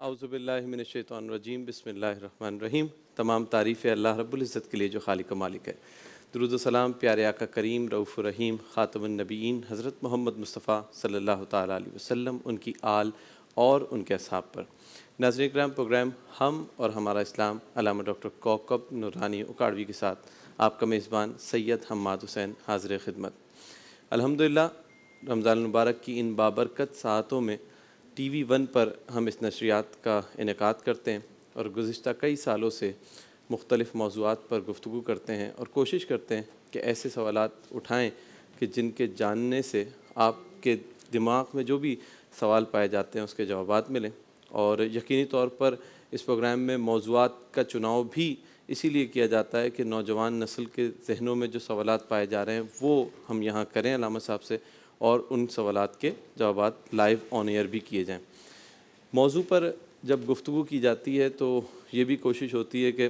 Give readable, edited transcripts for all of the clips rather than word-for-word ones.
اعوذ باللہ من الشیطان الرجیم بسم اللہ الرحمن الرحیم۔ تمام تعریف اللہ رب العزت کے لیے جو خالق و مالک ہے۔ درود و سلام پیارے آقا کریم رؤوف الرحیم خاتم النبیین حضرت محمد مصطفیٰ صلی اللہ تعالیٰ علیہ وسلم، ان کی آل اور ان کے اصحاب پر۔ ناظرین کرام، پروگرام ہم اور ہمارا اسلام علامہ ڈاکٹر کوکب نورانی اکاڑوی کے ساتھ آپ کا میزبان سید حماد حسین حاضر خدمت۔ الحمدللہ رمضان المبارک کی ان بابرکت ساعتوں میں ٹی وی ون پر ہم اس نشریات کا انعقاد کرتے ہیں اور گزشتہ کئی سالوں سے مختلف موضوعات پر گفتگو کرتے ہیں اور کوشش کرتے ہیں کہ ایسے سوالات اٹھائیں کہ جن کے جاننے سے آپ کے دماغ میں جو بھی سوال پائے جاتے ہیں اس کے جوابات ملیں۔ اور یقینی طور پر اس پروگرام میں موضوعات کا چناؤ بھی اسی لیے کیا جاتا ہے کہ نوجوان نسل کے ذہنوں میں جو سوالات پائے جا رہے ہیں وہ ہم یہاں کریں علامہ صاحب سے، اور ان سوالات کے جوابات لائیو آن ایئر بھی کیے جائیں۔ موضوع پر جب گفتگو کی جاتی ہے تو یہ بھی کوشش ہوتی ہے کہ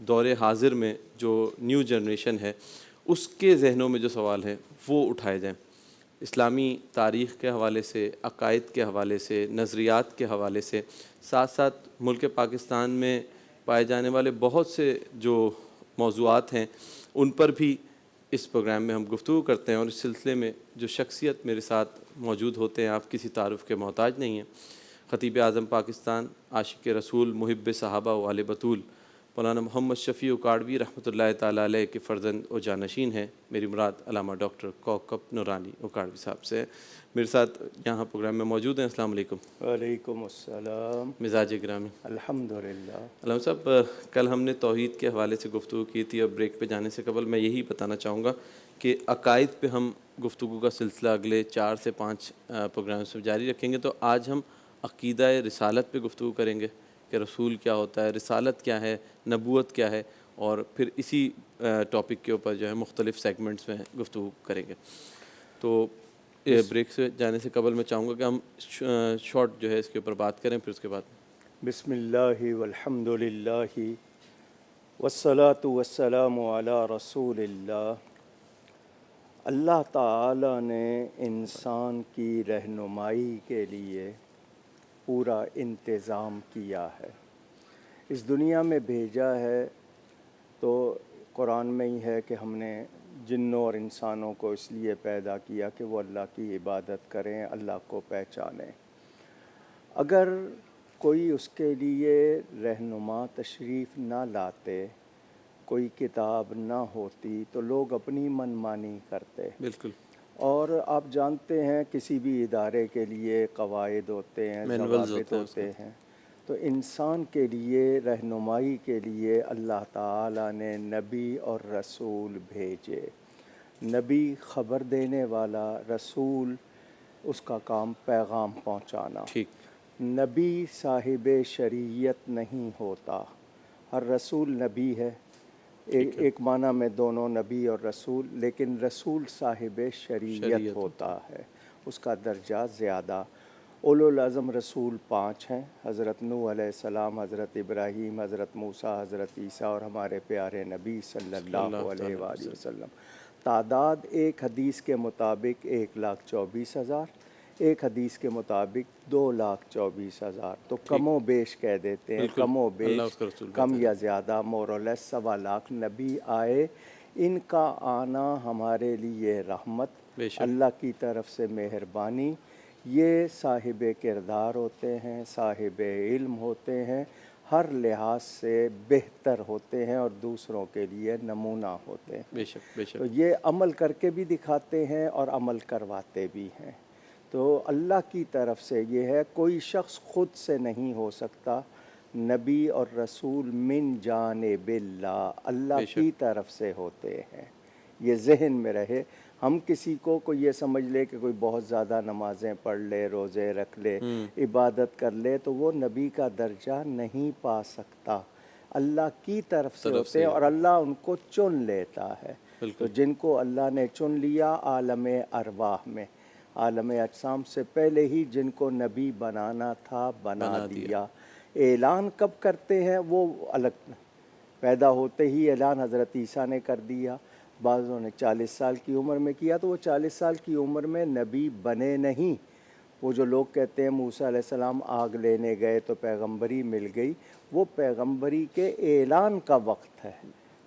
دور حاضر میں جو نیو جنریشن ہے اس کے ذہنوں میں جو سوال ہیں وہ اٹھائے جائیں، اسلامی تاریخ کے حوالے سے، عقائد کے حوالے سے، نظریات کے حوالے سے، ساتھ ساتھ ملک پاکستان میں پائے جانے والے بہت سے جو موضوعات ہیں ان پر بھی اس پروگرام میں ہم گفتگو کرتے ہیں۔ اور اس سلسلے میں جو شخصیت میرے ساتھ موجود ہوتے ہیں آپ کسی تعارف کے محتاج نہیں ہیں۔ خطیب اعظم پاکستان، عاشق رسول، محب صحابہ و آل بطول، مولانا محمد شفیع اکاڑوی رحمۃ اللہ تعالیٰ علیہ کے فرزند و جانشین ہیں۔ میری مراد علامہ ڈاکٹر کوکب نورانی اکاڑوی صاحب سے ہے۔ میرے ساتھ یہاں پروگرام میں موجود ہیں۔ السلام علیکم۔ وعلیکم السلام۔ مزاج گرامی۔ الحمدللہ۔ علامہ صاحب، کل ہم نے توحید کے حوالے سے گفتگو کی تھی، اور بریک پہ جانے سے قبل میں یہی بتانا چاہوں گا کہ عقائد پہ ہم گفتگو کا سلسلہ اگلے 4 سے 5 پروگرامز میں جاری رکھیں گے۔ تو آج ہم عقیدہ رسالت پہ گفتگو کریں گے کہ رسول کیا ہوتا ہے، رسالت کیا ہے، نبوت کیا ہے، اور پھر اسی ٹاپک کے اوپر جو ہے مختلف سیگمنٹس میں گفتگو کریں گے۔ تو بریک سے جانے سے قبل میں چاہوں گا کہ ہم شارٹ جو ہے اس کے اوپر بات کریں، پھر اس کے بعد بسم اللہ والحمد للہ والصلاة والسلام علی رسول اللہ۔ اللہ تعالی نے انسان کی رہنمائی کے لیے پورا انتظام کیا ہے، اس دنیا میں بھیجا ہے۔ تو قرآن میں ہی ہے کہ ہم نے جنوں اور انسانوں کو اس لیے پیدا کیا کہ وہ اللہ کی عبادت کریں، اللہ کو پہچانیں۔ اگر کوئی اس کے لیے رہنما تشریف نہ لاتے، کوئی کتاب نہ ہوتی، تو لوگ اپنی منمانی کرتے۔ بالکل۔ اور آپ جانتے ہیں کسی بھی ادارے کے لیے قواعد ہوتے ہیں، ضوابط ہوتے ہیں۔ تو انسان کے لیے رہنمائی کے لیے اللہ تعالیٰ نے نبی اور رسول بھیجے۔ نبی خبر دینے والا، رسول اس کا کام پیغام پہنچانا۔ ٹھیک۔ نبی صاحب شریعت نہیں ہوتا، ہر رسول نبی ہے۔ ایک معنی میں دونوں نبی اور رسول، لیکن رسول صاحب شریعت ہوتا ہے، اس کا درجہ زیادہ۔ اولو العزم رسول 5 ہیں، حضرت نوح علیہ السلام، حضرت ابراہیم، حضرت موسیٰ، حضرت عیسیٰ اور ہمارے پیارے نبی صلی اللہ علیہ وآلہ وسلم۔ تعداد ایک حدیث کے مطابق 1,24,000، ایک حدیث کے مطابق 2,24,000۔ تو کم و بیش کہہ دیتے ہیں، کم و بیش، کم یا زیادہ، مور اور لیس 1.25 لاکھ نبی آئے۔ ان کا آنا ہمارے لیے رحمت، اللہ کی طرف سے مہربانی۔ یہ صاحب کردار ہوتے ہیں، صاحب علم ہوتے ہیں، ہر لحاظ سے بہتر ہوتے ہیں اور دوسروں کے لیے نمونہ ہوتے ہیں۔ بے شک بے شک۔ تو یہ عمل کر کے بھی دکھاتے ہیں اور عمل کرواتے بھی ہیں۔ تو اللہ کی طرف سے یہ ہے، کوئی شخص خود سے نہیں ہو سکتا۔ نبی اور رسول من جانب اللہ، اللہ کی طرف سے ہوتے ہیں۔ یہ ذہن میں رہے۔ ہم کسی کو یہ سمجھ لے کہ کوئی بہت زیادہ نمازیں پڑھ لے، روزے رکھ لے، عبادت کر لے، تو وہ نبی کا درجہ نہیں پا سکتا۔ اللہ کی طرف سے ہوتے ہیں اور اللہ ان کو چن لیتا ہے۔ تو جن کو اللہ نے چن لیا عالم ارواح میں، عالم اجسام سے پہلے ہی جن کو نبی بنانا تھا بنا دیا۔ اعلان کب کرتے ہیں وہ الگ، پیدا ہوتے ہی اعلان حضرت عیسیٰ نے کر دیا، بعضوں نے 40 سال کی عمر میں کیا، تو وہ 40 سال کی عمر میں نبی بنے نہیں، وہ جو لوگ کہتے ہیں موسیٰ علیہ السلام آگ لینے گئے تو پیغمبری مل گئی، وہ پیغمبری کے اعلان کا وقت ہے۔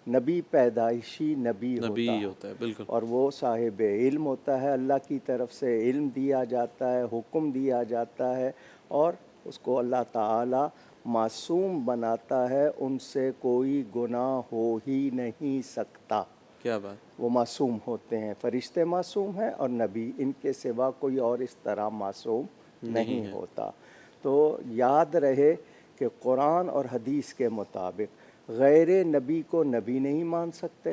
نبی پیدائشی نبی نبی ہوتا ہے ہوتا ہے، بالکل اور وہ صاحب علم ہوتا ہے، اللہ کی طرف سے علم دیا جاتا ہے، حکم دیا جاتا ہے، اور اس کو اللہ تعالی معصوم بناتا ہے، ان سے کوئی گناہ ہو ہی نہیں سکتا۔ کیا بات، وہ معصوم ہوتے ہیں، فرشتے معصوم ہیں اور نبی، ان کے سوا کوئی اور اس طرح معصوم نہیں ہوتا۔ تو یاد رہے کہ قرآن اور حدیث کے مطابق غیر نبی کو نبی نہیں مان سکتے،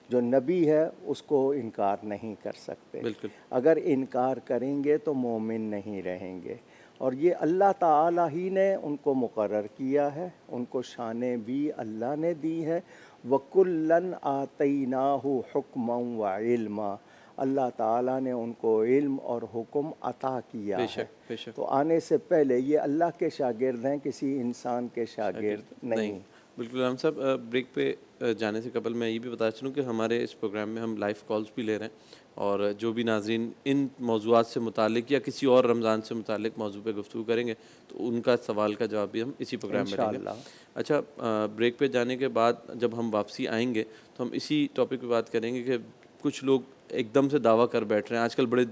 جو نبی ہے اس کو انکار نہیں کر سکتے۔ بالکل اگر انکار کریں گے تو مومن نہیں رہیں گے، اور یہ اللہ تعالی ہی نے ان کو مقرر کیا ہے، ان کو شانیں بھی اللہ نے دی ہے۔ وَكُلًّا آتَيْنَاهُ حُكْمًا وَعِلْمًا، اللہ تعالیٰ نے ان کو علم اور حکم عطا کیا بے ہے۔ شک بے شک، تو آنے سے پہلے یہ اللہ کے شاگرد ہیں، کسی انسان کے شاگرد نہیں۔ بالکل غلام صاحب، بریک پہ جانے سے قبل میں یہ بھی بتا چلوں کہ ہمارے اس پروگرام میں ہم لائیو کالز بھی لے رہے ہیں، اور جو بھی ناظرین ان موضوعات سے متعلق یا کسی اور رمضان سے متعلق موضوع پہ گفتگو کریں گے تو ان کا سوال کا جواب بھی ہم اسی پروگرام میں لیں گے۔ انشاءاللہ۔ اچھا، بریک پہ جانے کے بعد جب ہم واپسی آئیں گے تو ہم اسی ٹاپک پہ بات کریں گے کہ کچھ لوگ ایک دم سے دعویٰ کر بیٹھ رہے ہیں، آج کل بڑے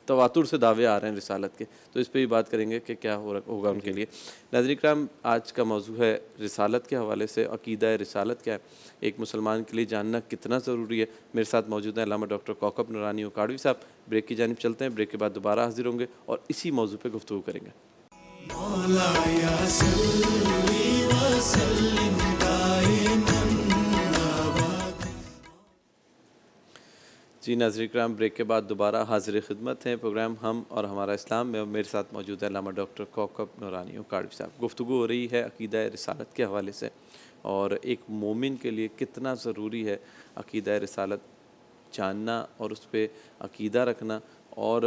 تواتر سے دعوے آ رہے ہیں رسالت کے، تو اس پہ بھی بات کریں گے کہ کیا ہوگا ان کے لیے۔ ناظرین کرام، آج کا موضوع ہے رسالت کے حوالے سے عقیدہ رسالت کیا ہے، ایک مسلمان کے لیے جاننا کتنا ضروری ہے۔ میرے ساتھ موجود ہیں علامہ ڈاکٹر کوکب نورانی اکاڑوی صاحب۔ بریک کی جانب چلتے ہیں، بریک کے بعد دوبارہ حاضر ہوں گے اور اسی موضوع پہ گفتگو کریں گے۔ جی ناظرین کرام، بریک کے بعد دوبارہ حاضر خدمت ہیں پروگرام ہم اور ہمارا اسلام میں، اور میرے ساتھ موجود ہے علامہ ڈاکٹر کوکب نورانی اکاڑوی صاحب۔ گفتگو ہو رہی ہے عقیدہ رسالت کے حوالے سے، اور ایک مومن کے لیے کتنا ضروری ہے عقیدہ رسالت جاننا اور اس پہ عقیدہ رکھنا۔ اور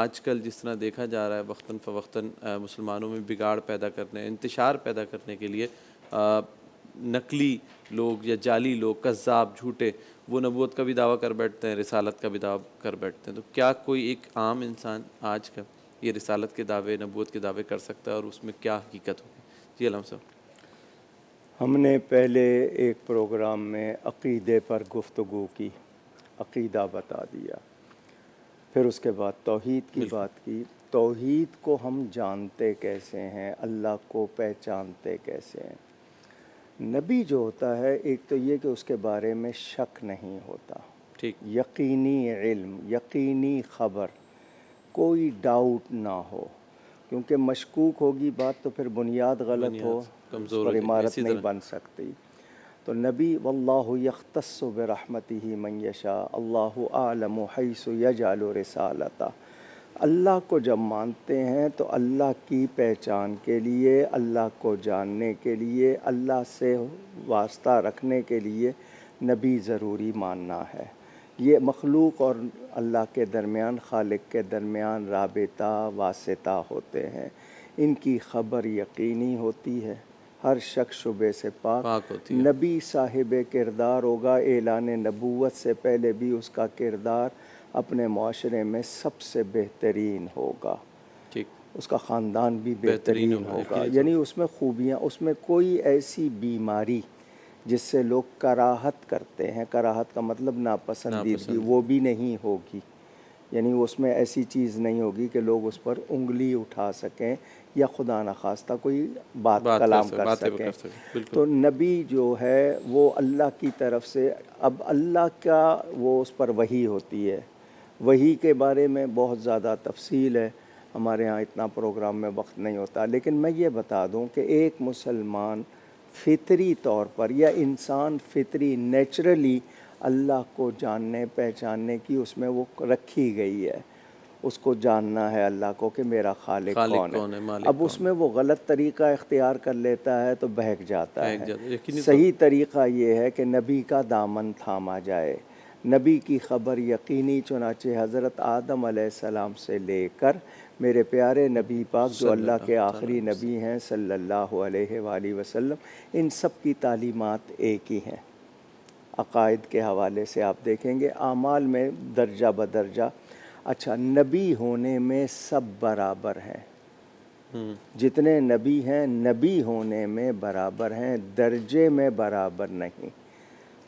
آج کل جس طرح دیکھا جا رہا ہے وقتاً فوقتاً مسلمانوں میں بگاڑ پیدا کرنے، انتشار پیدا کرنے کے لیے نقلی لوگ یا جعلی لوگ، کذاب، جھوٹے، وہ نبوت کا بھی دعویٰ کر بیٹھتے ہیں، رسالت کا بھی دعویٰ کر بیٹھتے ہیں۔ تو کیا کوئی ایک عام انسان آج کا یہ رسالت کے دعوے، نبوت کے دعوے کر سکتا ہے، اور اس میں کیا حقیقت ہوگی؟ جی علامہ صاحب۔ ہم نے پہلے ایک پروگرام میں عقیدے پر گفتگو کی، عقیدہ بتا دیا، پھر اس کے بعد توحید کی بات کی۔ توحید کو ہم جانتے کیسے ہیں، اللہ کو پہچانتے کیسے ہیں؟ نبی جو ہوتا ہے، ایک تو یہ کہ اس کے بارے میں شک نہیں ہوتا، ٹھیک، یقینی علم، یقینی خبر، کوئی ڈاؤٹ نہ ہو، کیونکہ مشکوک ہوگی بات تو پھر بنیاد غلط ہو، اس پر عمارت نہیں بن سکتی۔ تو نبی واللہ یختص برحمتہ من یشاء، اللہ اعلم حیث یجعل رسالتہ، اللہ کو جب مانتے ہیں تو اللہ کی پہچان کے لیے، اللہ کو جاننے کے لیے، اللہ سے واسطہ رکھنے کے لیے نبی ضروری ماننا ہے۔ یہ مخلوق اور اللہ کے درمیان، خالق کے درمیان رابطہ، واسطہ ہوتے ہیں، ان کی خبر یقینی ہوتی ہے، ہر شک شبے سے پاک ہوتی ہے۔ نبی صاحب کردار ہوگا، اعلان نبوت سے پہلے بھی اس کا کردار اپنے معاشرے میں سب سے بہترین ہوگا، ٹھیک، اس کا خاندان بھی بہترین ہوگا، یعنی اس میں خوبیاں، اس میں کوئی ایسی بیماری جس سے لوگ کراہت کرتے ہیں، کراہت کا مطلب ناپسندیدگی، وہ بھی نہیں ہوگی، یعنی اس میں ایسی چیز نہیں ہوگی کہ لوگ اس پر انگلی اٹھا سکیں یا خدا نخواستہ کوئی بات کلام کر سکیں۔ تو نبی جو ہے وہ اللہ کی طرف سے، اب اللہ کا وہ اس پر وحی ہوتی ہے، وحی کے بارے میں بہت زیادہ تفصیل ہے، ہمارے ہاں اتنا پروگرام میں وقت نہیں ہوتا، لیکن میں یہ بتا دوں کہ ایک مسلمان فطری طور پر، یا انسان فطری نیچرلی اللہ کو جاننے پہچاننے کی اس میں وہ رکھی گئی ہے، اس کو جاننا ہے اللہ کو کہ میرا خالق کون ہے۔ اب اس میں وہ غلط طریقہ اختیار کر لیتا ہے تو بہک جاتا ہے۔ صحیح طریقہ یہ ہے کہ نبی کا دامن تھاما جائے، نبی کی خبر یقینی، چنانچہ حضرت آدم علیہ السلام سے لے کر میرے پیارے نبی پاک جو اللہ کے آخری نبی ہیں صلی اللہ علیہ وآلہ وسلم، ان سب کی تعلیمات ایک ہی ہیں۔ عقائد کے حوالے سے آپ دیکھیں گے، اعمال میں درجہ بدرجہ اچھا، نبی ہونے میں سب برابر ہیں، جتنے نبی ہیں نبی ہونے میں برابر ہیں، درجے میں برابر نہیں۔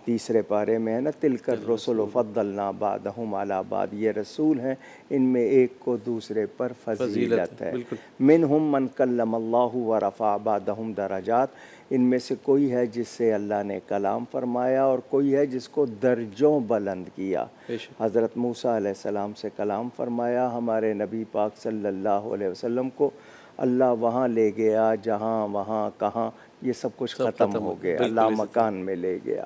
تیسرے پارے میں ہے نا، تلک الرسل فضلنا بعضهم علی بعض، یہ رسول ہیں، ان میں ایک کو دوسرے پر فضیلت ہے۔ منہم من کلم اللہ ورفع بعضهم درجات، ان میں سے کوئی ہے جس سے اللہ نے کلام فرمایا اور کوئی ہے جس کو درجوں بلند کیا۔ حضرت موسیٰ علیہ السلام سے کلام فرمایا، ہمارے نبی پاک صلی اللہ علیہ وسلم کو اللہ وہاں لے گیا جہاں وہاں کہاں یہ سب کچھ ختم ہو گیا، اللہ مکان میں لے گیا۔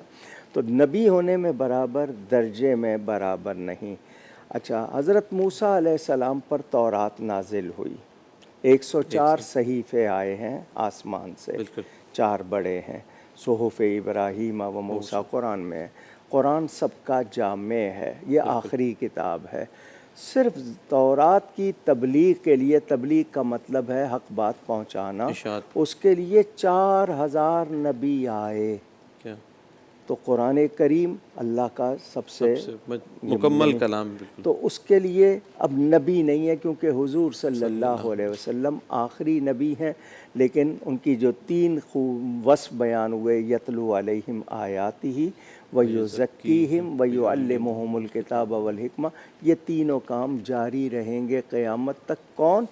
تو نبی ہونے میں برابر، درجے میں برابر نہیں۔ اچھا، حضرت موسیٰ علیہ السلام پر تورات نازل ہوئی، 104 صحیفے آئے ہیں آسمان سے، 4 بڑے ہیں، صحف ابراہیم و موسیٰ قرآن میں ہے۔ قرآن سب کا جامع ہے، یہ آخری کتاب ہے۔ صرف تورات کی تبلیغ کے لیے، تبلیغ کا مطلب ہے حق بات پہنچانا، اس کے لیے 4000 نبی آئے۔ تو قرآن کریم اللہ کا سب سے مکمل کلام، تو اس کے لیے اب نبی نہیں ہے، کیونکہ حضور صلی اللہ علیہ وسلم آخری نبی ہیں، لیکن ان کی جو 3 وصف بیان ہوئے، یتلو علیہم آیاتہ ویزکیہم ویعلمہم الکتاب والحکمہ، یہ تینوں کام جاری رہیں گے قیامت تک۔ کون؟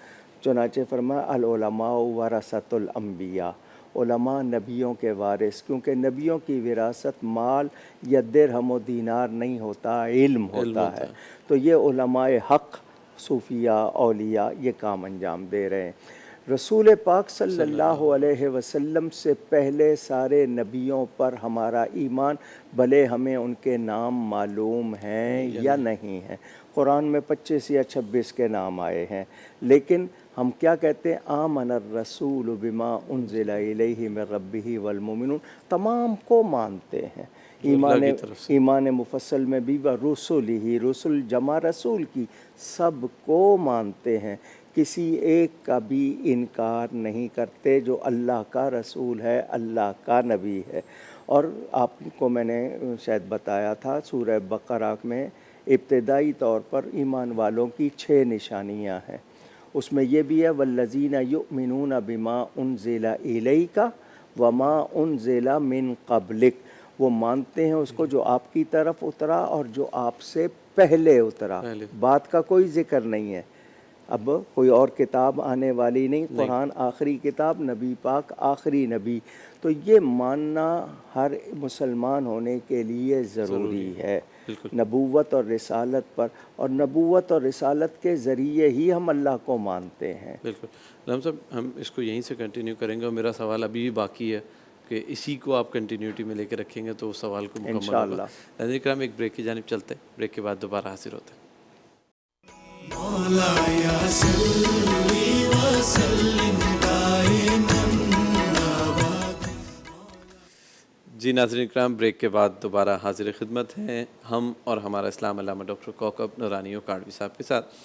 چنانچہ فرمایا العلماء ورثۃ الانبیاء، علماء نبیوں کے وارث، کیونکہ نبیوں کی وراثت مال یا درہم و دینار نہیں ہوتا، علم ہوتا ہے۔ تو یہ علماء حق، صوفیاء، اولیاء یہ کام انجام دے رہے ہیں۔ رسول پاک صلی اللہ علیہ وسلم سے پہلے سارے نبیوں پر ہمارا ایمان، بھلے ہمیں ان کے نام معلوم ہیں یا نہیں ہیں۔ قرآن میں 25 یا 26 کے نام آئے ہیں، لیکن ہم کیا کہتے ہیں؟ آمن الرسول بما انزل الیہ من ربہ والمؤمنون، تمام کو مانتے ہیں۔ ایمان مفصل میں بھی رسول ہی، رسول جمع رسول کی، سب کو مانتے ہیں، کسی ایک کا بھی انکار نہیں کرتے جو اللہ کا رسول ہے، اللہ کا نبی ہے۔ اور آپ کو میں نے شاید بتایا تھا، سورہ بقرہ میں ابتدائی طور پر ایمان والوں کی 6 نشانیاں ہیں، اس میں یہ بھی ہے والذین یؤمنون بما انزل الیک وما انزل من قبلک، وہ مانتے ہیں اس کو جو آپ کی طرف اترا اور جو آپ سے پہلے اترا، بات کا کوئی ذکر نہیں ہے، اب کوئی اور کتاب آنے والی نہیں، قرآن آخری کتاب، نبی پاک آخری نبی۔ تو یہ ماننا ہر مسلمان ہونے کے لیے ضروری ہے، نبوت اور رسالت پر، اور نبوت اور رسالت کے ذریعے ہی ہم اللہ کو مانتے ہیں۔ بالکل رحم صاحب، ہم اس کو یہیں سے کنٹینیو کریں گے، اور میرا سوال ابھی بھی باقی ہے کہ اسی کو آپ کنٹینیوٹی میں لے کے رکھیں گے تو اس سوال کو مکمل ہوگا۔ ناظرین اکرام، ایک بریک کی جانب چلتے ہیں، بریک کے بعد دوبارہ حاضر ہوتے ہیں۔ جی ناظرین اکرام، بریک کے بعد دوبارہ حاضر خدمت ہیں ہم اور ہمارا اسلام علامہ ڈاکٹر کوکب نورانی کاڑوی صاحب کے ساتھ۔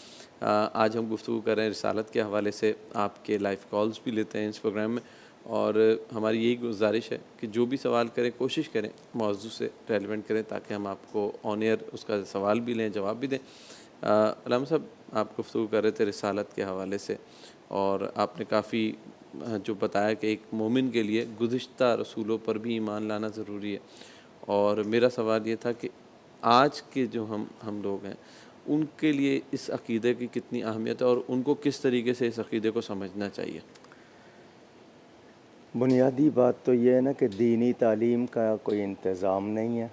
آج ہم گفتگو کر رہے ہیں رسالت کے حوالے سے، آپ کے لائیو کالز بھی لیتے ہیں اس پروگرام میں، اور ہماری یہی گزارش ہے کہ جو بھی سوال کریں کوشش کریں موضوع سے ریلیونٹ کریں، تاکہ ہم آپ کو آن ایئر اس کا سوال بھی لیں، جواب بھی دیں۔ علامہ صاحب، آپ گفتگو کر رہے تھے رسالت کے حوالے سے، اور آپ نے کافی جو بتایا کہ ایک مومن کے لیے گزشتہ رسولوں پر بھی ایمان لانا ضروری ہے، اور میرا سوال یہ تھا کہ آج کے جو ہم لوگ ہیں ان کے لیے اس عقیدے کی کتنی اہمیت ہے، اور ان کو کس طریقے سے اس عقیدے کو سمجھنا چاہیے؟ بنیادی بات تو یہ ہے نا کہ دینی تعلیم کا کوئی انتظام نہیں ہے،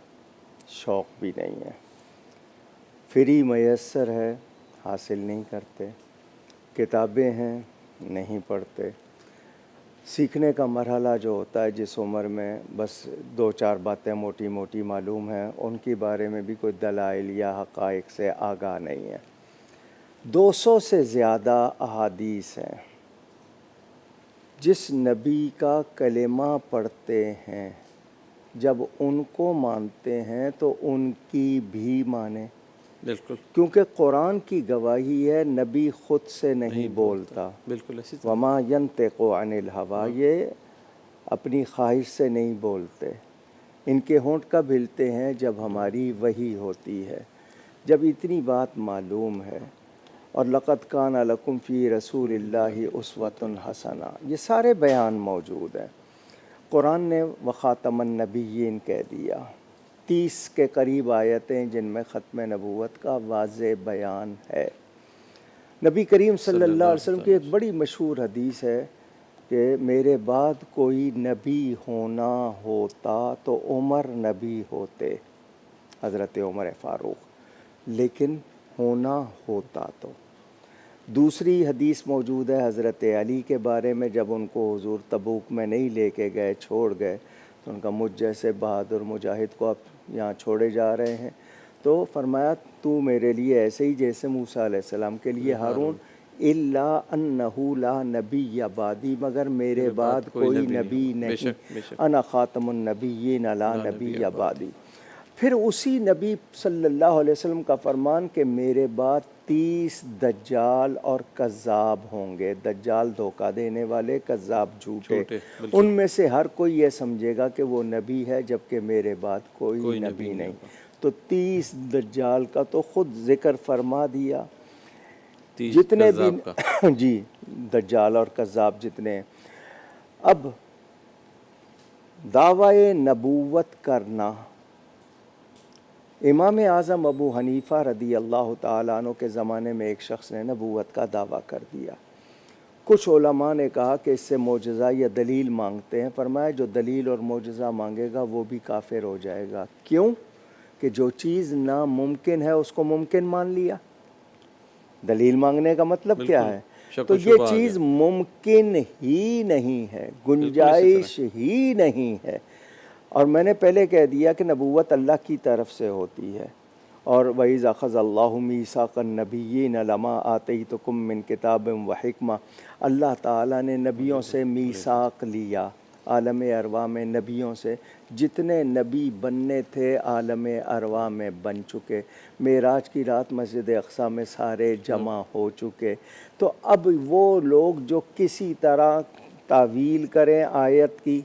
شوق بھی نہیں ہے، فری میسر ہے، حاصل نہیں کرتے، کتابیں ہیں نہیں پڑھتے۔ سیکھنے کا مرحلہ جو ہوتا ہے جس عمر میں بس 2-4 باتیں موٹی موٹی معلوم ہیں، ان کے بارے میں بھی کوئی دلائل یا حقائق سے آگاہ نہیں ہے۔ 200 سے زیادہ احادیث ہیں، جس نبی کا کلمہ پڑھتے ہیں جب ان کو مانتے ہیں تو ان کی بھی مانیں، بالکل، کیونکہ قرآن کی گواہی ہے نبی خود سے نہیں بولتا، بالکل ایسی وما ینطق عن الہوی، یہ اپنی خواہش سے نہیں بولتے، ان کے ہونٹ کب ہلتے ہیں؟ جب ہماری وحی ہوتی ہے۔ جب اتنی بات معلوم ہے، اور لقد کان لکم فی رسول اللہ اسوۃ حسنہ، یہ سارے بیان موجود ہیں۔ قرآن نے وخاتم النبیین کہہ دیا، 30 کے قریب آیتیں جن میں ختم نبوت کا واضح بیان ہے۔ نبی کریم صلی اللہ علیہ وسلم کی ایک بڑی مشہور حدیث ہے کہ میرے بعد کوئی نبی ہونا ہوتا تو عمر نبی ہوتے، حضرت عمر فاروق، لیکن ہونا ہوتا تو۔ دوسری حدیث موجود ہے حضرت علی کے بارے میں، جب ان کو حضور تبوک میں نہیں لے کے گئے، چھوڑ گئے، تو ان کا مجھ جیسے بہادر مجاہد کو اب یہاں چھوڑے جا رہے ہیں، تو فرمایا تو میرے لیے ایسے ہی جیسے موسیٰ علیہ السلام کے لیے ہارون، الا انہ لا نبی بعدی، مگر میرے بعد کوئی نبی نہیں، انا خاتم النبیین لا نبی بعدی۔ پھر اسی نبی صلی اللہ علیہ وسلم کا فرمان کہ میرے بعد 30 دجال اور کذاب ہوں گے، دجال دھوکہ دینے والے، کذاب جھوٹے، ان میں سے ہر کوئی یہ سمجھے گا کہ وہ نبی ہے، جبکہ میرے بعد کوئی نبی نہیں۔ تو 30 دجال کا تو خود ذکر فرما دیا، جتنے بھی جی دجال اور کذاب جتنے ہیں۔ اب دعوی نبوت کرنا، امام اعظم ابو حنیفہ رضی اللہ تعالیٰ عنہ کے زمانے میں ایک شخص نے نبوت کا دعویٰ کر دیا۔ کچھ علماء نے کہا کہ اس سے معجزہ یا دلیل مانگتے ہیں، فرمایا جو دلیل اور معجزہ مانگے گا وہ بھی کافر ہو جائے گا۔ کیوں؟ کہ جو چیز ناممکن ہے اس کو ممکن مان لیا۔ دلیل مانگنے کا مطلب کیا ہے؟ تو یہ چیز ممکن ہی نہیں ہے، گنجائش ہی نہیں ہے۔ اور میں نے پہلے کہہ دیا کہ نبوت اللہ کی طرف سے ہوتی ہے، اور وَإِذْ أَخَذَ اللَّهُ مِيثَاقَ النَّبِيِّينَ لَمَا آتَيْتُكُم مِّن كِتَابٍ وَحِكْمَةٍ، اللہ تعالیٰ نے نبیوں سے میثاق لیا، عالم ارواح میں نبیوں سے، جتنے نبی بننے تھے عالم ارواح میں بن چکے، معراج کی رات مسجد اقصیٰ میں سارے جمع ہو چکے۔ تو اب وہ لوگ جو کسی طرح تعویل کریں آیت کی،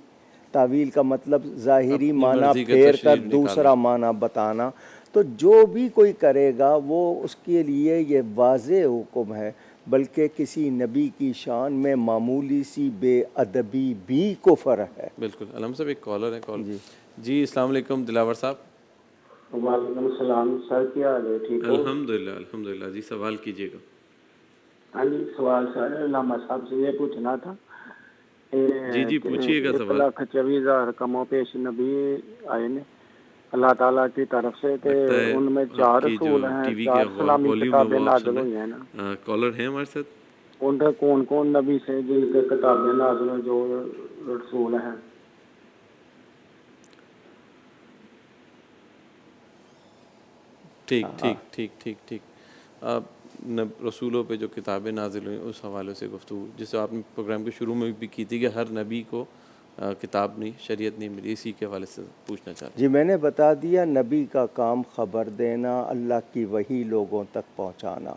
تعویل کا مطلب ظاہری معنی پھیر کر دوسرا معنی بتانا، تو جو بھی کوئی کرے گا وہ اس کے لیے یہ واضح حکم ہے، بلکہ کسی نبی کی شان میں معمولی سی بے ادبی بھی کفر ہے۔ بالکل۔ علم صاحب ایک کالر ہے، کال جی السلام علیکم دلاور صاحب۔ وعلیکم السلام سر، کیا حال ہے؟ ٹھیک ہو؟ الحمدللہ الحمدللہ۔ جی سوال کیجیے گا۔ ہاں جی، سوال سر علامہ صاحب سے یہ پوچھنا تھا، جی پوچھیے گا سوال۔ 1,24,000 کم و پیش نبی آئے نے اللہ تعالیٰ کی طرف سے، کہ ان میں 4 رسول ہیں، 4 اسلامی کتابیں نازل ہوئی ہیں نا۔ کالر ہیں ہمارے ساتھ، ان میں کون کون نبی سے جن کے کتابیں نازل ہیں، جو رسول ہیں؟ ٹھیک۔ رسولوں پہ جو کتابیں نازل ہوئیں اس حوالے سے گفتگو، جسے آپ نے پروگرام کے شروع میں بھی کی تھی کہ ہر نبی کو کتاب نہیں، شریعت نہیں ملی، اسی کے حوالے سے پوچھنا چاہ رہا جی میں نے بتا دیا، نبی کا کام خبر دینا، اللہ کی وحی لوگوں تک پہنچانا۔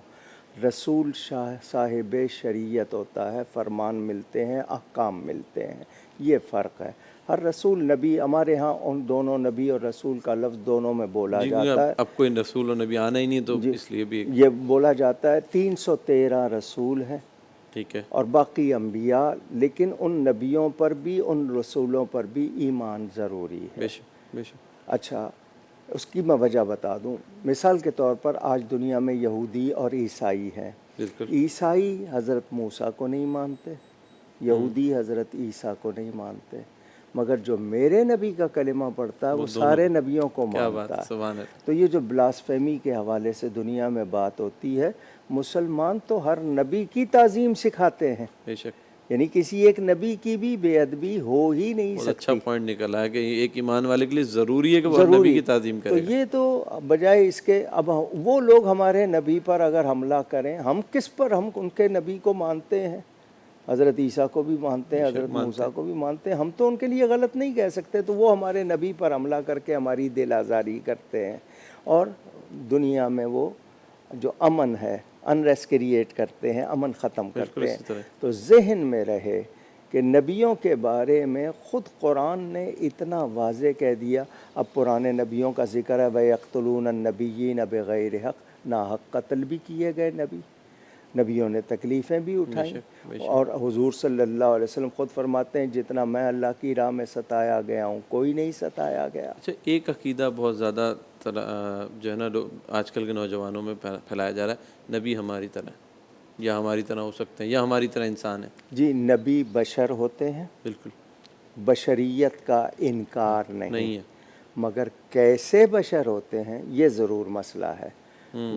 رسول صاحب شریعت ہوتا ہے، فرمان ملتے ہیں، احکام ملتے ہیں، یہ فرق ہے۔ ہر رسول نبی، ہمارے ہاں ان دونوں نبی اور رسول کا لفظ دونوں میں بولا جاتا ہے۔ اب کوئی رسول اور نبی آنا ہی نہیں تو اس لیے بھی یہ بولا جاتا ہے 313 رسول ہیں، ٹھیک ہے، اور باقی انبیاء، لیکن ان نبیوں پر بھی ان رسولوں پر بھی ایمان ضروری ہے۔ بے شک۔ اچھا، اس کی میں وجہ بتا دوں۔ مثال کے طور پر آج دنیا میں یہودی اور عیسائی ہیں۔ عیسائی حضرت موسیٰ کو نہیں مانتے، یہودی حضرت عیسیٰ کو نہیں مانتے، مگر جو میرے نبی کا کلمہ پڑھتا ہے وہ سارے نبیوں کو مانتا ہے۔ تو یہ جو بلاسفیمی کے حوالے سے دنیا میں بات ہوتی ہے، مسلمان تو ہر نبی کی تعظیم سکھاتے ہیں، بے شک، یعنی کسی ایک نبی کی بھی بے ادبی ہو ہی نہیں سکتی۔ اچھا پوائنٹ نکلا ہے کہ ایک ایمان والے کے لیے ضروری ہے کہ وہ نبی کی تعظیم کرے۔ تو یہ تو بجائے اس کے، اب وہ لوگ ہمارے نبی پر اگر حملہ کریں، ہم کس پر، ہم ان کے نبی کو مانتے ہیں، حضرت عیسیٰ کو بھی مانتے ہیں، حضرت موسیٰ کو بھی مانتے ہیں، ہم تو ان کے لیے غلط نہیں کہہ سکتے، تو وہ ہمارے نبی پر حملہ کر کے ہماری دل آزاری کرتے ہیں، اور دنیا میں وہ جو امن ہے، انریسٹ کریٹ کرتے ہیں، امن ختم کرتے ہیں۔ تو ذہن میں رہے کہ نبیوں کے بارے میں خود قرآن نے اتنا واضح کہہ دیا. اب پرانے نبیوں کا ذکر ہے وَيَقْتُلُونَ النَّبِيِّينَ بِغَيْرِ حق، ناحق قتل بھی کیے گئے نبیوں نے تکلیفیں بھی اٹھائیں. اور حضور صلی اللہ علیہ وسلم خود فرماتے ہیں جتنا میں اللہ کی راہ میں ستایا گیا ہوں کوئی نہیں ستایا گیا. اچھا، ایک عقیدہ بہت زیادہ جو ہے نا آج کل کے نوجوانوں میں پھیلایا جا رہا ہے، نبی ہماری طرح یا ہماری طرح ہو سکتے ہیں یا ہماری طرح انسان ہے. جی، نبی بشر ہوتے ہیں، بالکل بشریت کا انکار نہیں ہے، مگر کیسے بشر ہوتے ہیں یہ ضرور مسئلہ ہے.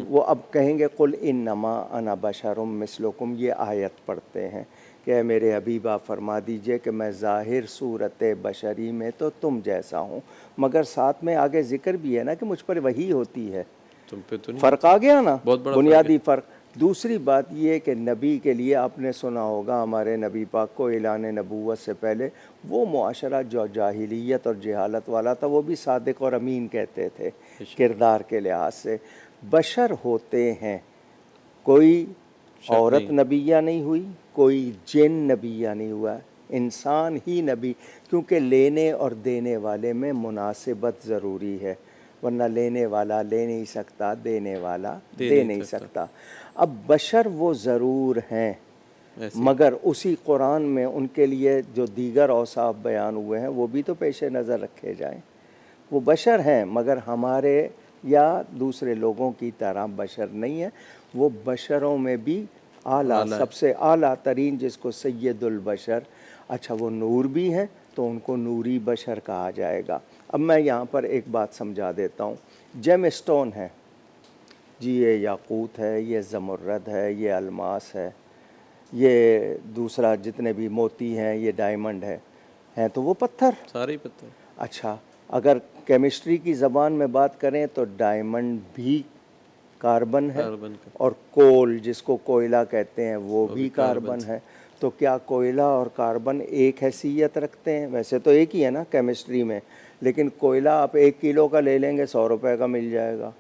وہ اب کہیں گے قل انما انا بشر مثلکم، یہ آیت پڑھتے ہیں کہ اے میرے حبیب آپ فرما دیجئے کہ میں ظاہر صورت بشری میں تو تم جیسا ہوں، مگر ساتھ میں آگے ذکر بھی ہے نا کہ مجھ پر وحی ہوتی ہے. تم پہ تو نہیں. فرق آ گیا نا، بہت بڑا بنیادی فرق. دوسری بات یہ کہ نبی کے لیے آپ نے سنا ہوگا ہمارے نبی پاک کو اعلان نبوت سے پہلے وہ معاشرہ جو جاہلیت اور جہالت والا تھا وہ بھی صادق اور امین کہتے تھے کردار کے لحاظ سے. بشر ہوتے ہیں، کوئی عورت نبیہ نہیں ہوئی، کوئی جن نبیہ نہیں ہوا، انسان ہی نبی، کیونکہ لینے اور دینے والے میں مناسبت ضروری ہے، ورنہ لینے والا لے نہیں سکتا، دینے والا دے نہیں سکتا. اب بشر وہ ضرور ہیں، مگر اسی قرآن میں ان کے لیے جو دیگر اوصاف بیان ہوئے ہیں وہ بھی تو پیش نظر رکھے جائیں. وہ بشر ہیں مگر ہمارے یا دوسرے لوگوں کی طرح بشر نہیں ہے. وہ بشروں میں بھی اعلیٰ، سب سے اعلیٰ ترین، جس کو سید البشر. اچھا، وہ نور بھی ہیں تو ان کو نوری بشر کہا جائے گا. اب میں یہاں پر ایک بات سمجھا دیتا ہوں. جیم اسٹون ہے جی، یہ یاقوت ہے، یہ زمرد ہے، یہ الماس ہے، یہ دوسرا جتنے بھی موتی ہیں، یہ ڈائمنڈ ہیں تو وہ پتھر، سارے پتھر. اچھا، اگر کیمسٹری کی زبان میں بات کریں تو ڈائمنڈ بھی کاربن ہے، اور کول جس کو کوئلہ کہتے ہیں وہ بھی کاربن ہے. تو کیا کوئلہ اور کاربن ایک حیثیت رکھتے ہیں؟ ویسے تو ایک ہی ہے نا کیمسٹری میں، لیکن کوئلہ آپ 1 کلو کا لے لیں گے 100 روپے کا مل جائے گا،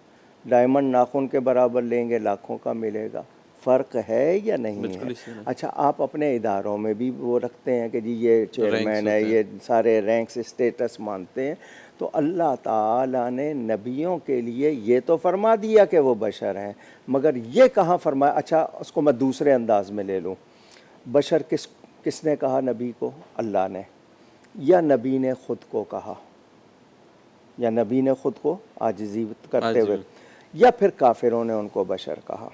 ڈائمنڈ ناخن کے برابر لیں گے لاکھوں کا ملے گا. فرق ہے یا نہیں ہے؟ اچھا، آپ اپنے اداروں میں بھی وہ رکھتے ہیں کہ جی یہ چیئرمین ہے، یہ سارے رینکس اسٹیٹس مانتے ہیں. تو اللہ تعالیٰ نے نبیوں کے لیے یہ تو فرما دیا کہ وہ بشر ہیں، مگر یہ کہاں فرمایا؟ اچھا، اس کو میں دوسرے انداز میں لے لوں. بشر کس نے کہا نبی کو؟ اللہ نے، یا نبی نے خود کو کہا، یا نبی نے خود کو عاجزی کرتے ہوئے، یا پھر کافروں نے ان کو بشر کہا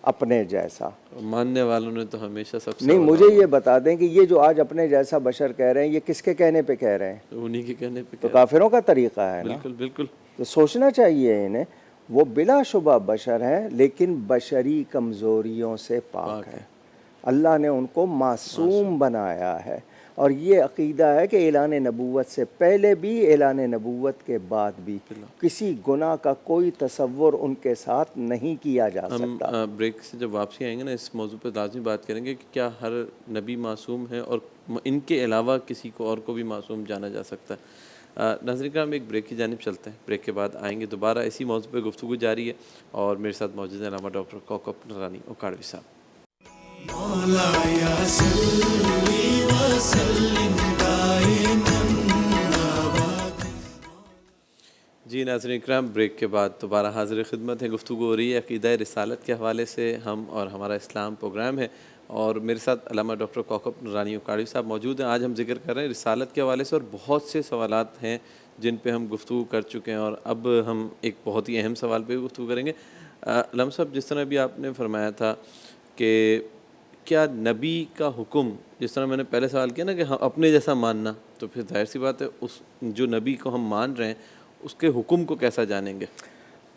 اپنے جیسا؟ ماننے والوں نے تو ہمیشہ سب سے نہیں. مجھے یہ بتا دیں کہ یہ جو آج اپنے جیسا بشر کہہ رہے ہیں یہ کس کے کہنے پہ کہہ رہے ہیں؟ انہی کے کہنے پہ. تو کافروں کا طریقہ ہے نا. بالکل بالکل. تو سوچنا چاہیے انہیں. وہ بلا شبہ بشر ہیں لیکن بشری کمزوریوں سے پاک ہے. اللہ نے ان کو معصوم بنایا ہے. اور یہ عقیدہ ہے کہ اعلان نبوت سے پہلے بھی، اعلان نبوت کے بعد بھی کسی گناہ کا کوئی تصور ان کے ساتھ نہیں کیا جا سکتا. ہم بریک سے جب واپسی آئیں گے نا اس موضوع پہ لازمی بات کریں گے کہ کیا ہر نبی معصوم ہے اور ان کے علاوہ کسی کو اور کو بھی معصوم جانا جا سکتا ہے. ناظرین کرام، ایک بریک کی جانب چلتے ہیں. بریک کے بعد آئیں گے دوبارہ. اسی موضوع پہ گفتگو جاری ہے اور میرے ساتھ موجود ہیں علامہ ڈاکٹر کوکب نورانی اوکاڑوی صاحب. مولایا صلی وسلم دائما ابدا. جی ناظرین اکرام، بریک کے بعد دوبارہ حاضر خدمت ہے. گفتگو ہو رہی ہے عقیدہ رسالت کے حوالے سے. ہم اور ہمارا اسلام پروگرام ہے اور میرے ساتھ علامہ ڈاکٹر کوکب نورانی اوکاڑوی صاحب موجود ہیں. آج ہم ذکر کر رہے ہیں رسالت کے حوالے سے اور بہت سے سوالات ہیں جن پہ ہم گفتگو کر چکے ہیں اور اب ہم ایک بہت ہی اہم سوال پہ گفتگو کریں گے. علامہ صاحب، جس طرح بھی آپ نے فرمایا تھا کہ کیا نبی کا حکم، جس طرح میں نے پہلے سوال کیا نا کہ اپنے جیسا ماننا، تو پھر ظاہر سی بات ہے اس جو نبی کو ہم مان رہے ہیں اس کے حکم کو کیسا جانیں گے؟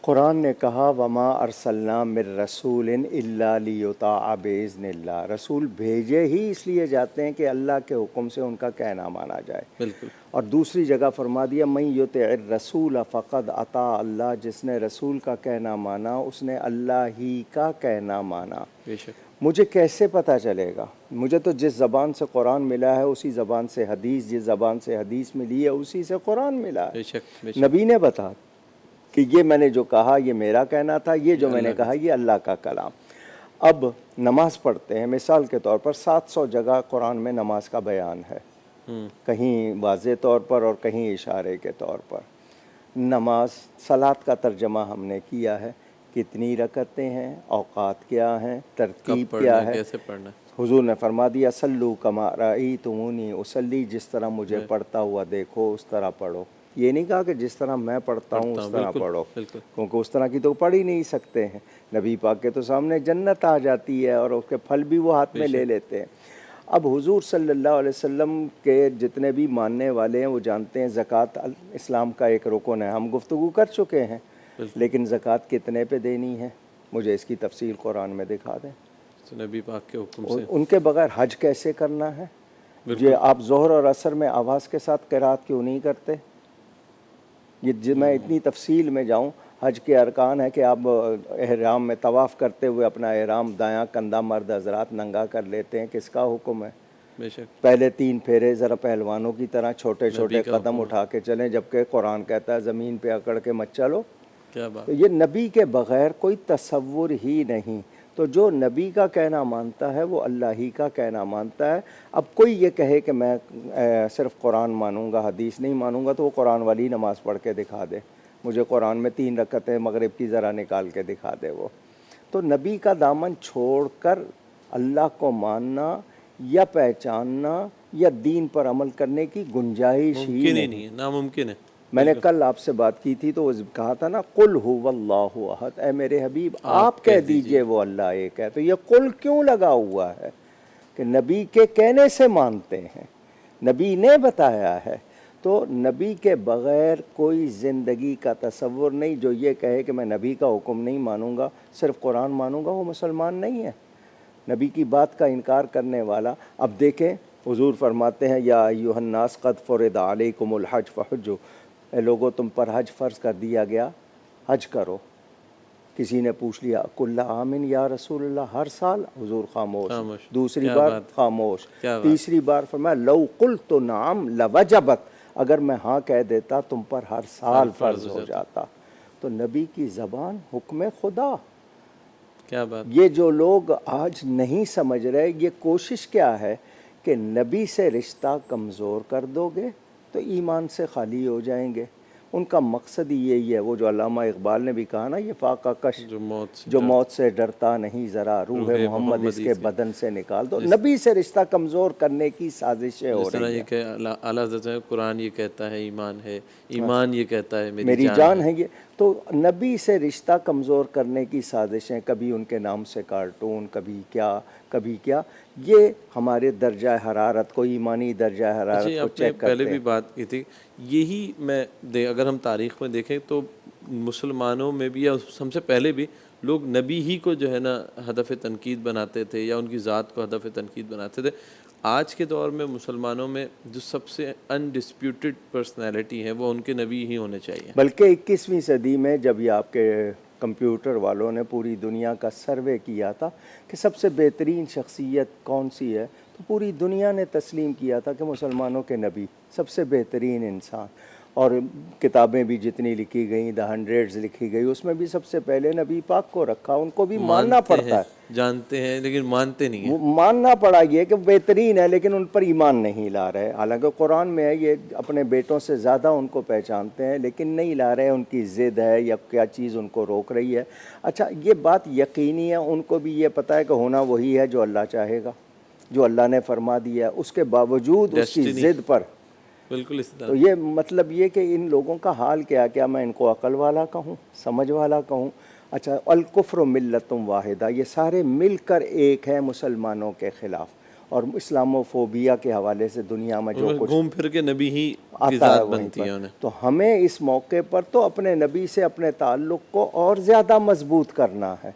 قرآن نے کہا وما ارسلنا من رسول الا لیطاع باذن اللہ. رسول بھیجے ہی اس لیے جاتے ہیں کہ اللہ کے حکم سے ان کا کہنا مانا جائے. بالکل. اور دوسری جگہ فرما دیا من یطع الرسول فقد اطاع اللہ. جس نے رسول کا کہنا مانا اس نے اللہ ہی کا کہنا مانا. بے شک. مجھے کیسے پتہ چلے گا؟ مجھے تو جس زبان سے قرآن ملا ہے اسی زبان سے حدیث، جس زبان سے حدیث ملی ہے اسی سے قرآن ملا ہے. بے شک. نبی نے بتا کہ یہ میں نے جو کہا یہ میرا کہنا تھا، یہ جو میں نے کہا یہ اللہ کا کلام. اب نماز پڑھتے ہیں، مثال کے طور پر 700 جگہ قرآن میں نماز کا بیان ہے، کہیں واضح طور پر اور کہیں اشارے کے طور پر۔ نماز صلاۃ کا ترجمہ ہم نے کیا ہے، کتنی رکعتیں ہیں، اوقات کیا ہیں، ترتیب کیا ہے، کیسے پڑھنا ہے۔ حضور نے فرما دیا صلو کما رأیتمونی اصلی، جس طرح مجھے پڑھتا ہوا دیکھو اس طرح پڑھو۔ یہ نہیں کہا کہ جس طرح میں پڑھتا ہوں اس طرح پڑھو، کیونکہ اس طرح کی تو پڑھ ہی نہیں سکتے ہیں۔ نبی پاک کے تو سامنے جنت آ جاتی ہے اور اس کے پھل بھی وہ ہاتھ میں لے لیتے ہیں۔ اب حضور صلی اللہ علیہ وسلم کے جتنے بھی ماننے والے ہیں وہ جانتے ہیں زکوٰۃ اسلام کا ایک رکن ہے، ہم گفتگو کر چکے ہیں، لیکن زکوٰۃ کتنے پہ دینی ہے مجھے اس کی تفصیل قرآن میں دکھا دیں۔ نبی پاک کے حکم سے ان کے بغیر حج کیسے کرنا ہے؟ یہ آپ ظہر اور عصر میں آواز کے ساتھ قرات کیوں نہیں کرتے؟ یہ میں اتنی تفصیل میں جاؤں، حج کے ارکان ہے کہ آپ احرام میں طواف کرتے ہوئے اپنا احرام دایاں کندھا مرد حضرات ننگا کر لیتے ہیں، کس کا حکم ہے؟ بے شک پہلے 3 پھیرے ذرا پہلوانوں کی طرح چھوٹے چھوٹے قدم اٹھا کے چلیں، جبکہ قرآن کہتا ہے زمین پہ اکڑ کے مت چلو۔ کیا بات، تو یہ نبی کے بغیر کوئی تصور ہی نہیں۔ تو جو نبی کا کہنا مانتا ہے وہ اللہ ہی کا کہنا مانتا ہے۔ اب کوئی یہ کہے کہ میں صرف قرآن مانوں گا حدیث نہیں مانوں گا، تو وہ قرآن والی نماز پڑھ کے دکھا دے، مجھے قرآن میں 3 رکعتیں مغرب کی ذرا نکال کے دکھا دے وہ۔ تو نبی کا دامن چھوڑ کر اللہ کو ماننا یا پہچاننا یا دین پر عمل کرنے کی گنجائش ہی نہیں ہے، ناممکن ہے۔ میں نے کل آپ سے بات کی تھی تو کہا تھا نا قل هو اللہ احد، اے میرے حبیب آپ کہہ دیجئے وہ اللہ ایک ہے۔ تو یہ قل کیوں لگا ہوا ہے کہ نبی کے کہنے سے مانتے ہیں، نبی نے بتایا ہے۔ تو نبی کے بغیر کوئی زندگی کا تصور نہیں۔ جو یہ کہے کہ میں نبی کا حکم نہیں مانوں گا، صرف قرآن مانوں گا، وہ مسلمان نہیں ہے، نبی کی بات کا انکار کرنے والا۔ اب دیکھیں حضور فرماتے ہیں یا ایھا الناس قد فرض علیکم الحج فحجوا، اے لوگو تم پر حج فرض کر دیا گیا، حج کرو۔ کسی نے پوچھ لیا کل عام یا رسول اللہ، ہر سال؟ حضور خاموش۔ دوسری بار خاموش، تیسری بار فرمایا لو قلت نعم لوجبت، اگر میں ہاں کہہ دیتا تم پر ہر سال فرض ہو جاتا۔ تو نبی کی زبان حکم خدا۔ کیا بات، یہ جو لوگ آج نہیں سمجھ رہے، یہ کوشش کیا ہے کہ نبی سے رشتہ کمزور کر دو گے تو ایمان سے خالی ہو جائیں گے۔ ان کا مقصد ہی یہی ہے، وہ جو علامہ اقبال نے بھی کہا نا، یہ فاقہ کش جو موت سے ڈرتا نہیں ذرا، روح محمد اس کے بدن سے نکال دو۔ نبی سے رشتہ کمزور کرنے کی سازشیں ہو رہی ہیں۔ یہ کہ اعلیٰ حضرت قرآن یہ کہتا ہے ایمان ہے، ایمان یہ کہتا ہے میری جان ہے۔ یہ تو نبی سے رشتہ کمزور کرنے کی سازشیں، کبھی ان کے نام سے کارٹون، کبھی کیا کبھی کیا، یہ ہمارے درجہ حرارت کو، ایمانی درجہ حرارت کو چیک کرتے ہیں۔ پہلے بھی بات کی تھی، یہی میں اگر ہم تاریخ میں دیکھیں تو مسلمانوں میں بھی، یا ہم سے پہلے بھی، لوگ نبی ہی کو جو ہے نا ہدف تنقید بناتے تھے یا ان کی ذات کو ہدف تنقید بناتے تھے۔ آج کے دور میں مسلمانوں میں جو سب سے انڈسپیوٹڈ پرسنالٹی ہے وہ ان کے نبی ہی ہونے چاہیے۔ بلکہ 21ویں صدی میں جب یہ آپ کے کمپیوٹر والوں نے پوری دنیا کا سروے کیا تھا کہ سب سے بہترین شخصیت کون سی ہے، تو پوری دنیا نے تسلیم کیا تھا کہ مسلمانوں کے نبی سب سے بہترین انسان۔ اور کتابیں بھی جتنی لکھی گئیں، دا ہنڈریڈز لکھی گئی، اس میں بھی سب سے پہلے نبی پاک کو رکھا۔ ان کو بھی ماننا پڑتا ہے، جانتے ہیں لیکن مانتے نہیں ہیں۔ ماننا پڑا یہ کہ بہترین ہے، لیکن ان پر ایمان نہیں لا رہے۔ حالانکہ قرآن میں ہے یہ اپنے بیٹوں سے زیادہ ان کو پہچانتے ہیں، لیکن نہیں لا رہے۔ ان کی ضد ہے یا کیا چیز ان کو روک رہی ہے۔ اچھا یہ بات یقینی ہے، ان کو بھی یہ پتہ ہے کہ ہونا وہی ہے جو اللہ چاہے گا، جو اللہ نے فرما دیا ہے، اس کے باوجود اس کی ضد پر۔ بالکل اس طرح۔ تو یہ مطلب یہ کہ ان لوگوں کا حال کیا میں ان کو عقل والا کہوں، سمجھ والا کہوں؟ اچھا الکفر ملت واحدہ، یہ سارے مل کر ایک ہیں مسلمانوں کے خلاف۔ اور اسلاموفوبیا کے حوالے سے دنیا میں جو کچھ گھوم پھر کے نبی ہی کی آتا ہے ذات بنتی ہے انہیں۔ تو ہمیں اس موقع پر تو اپنے نبی سے اپنے تعلق کو اور زیادہ مضبوط کرنا ہے۔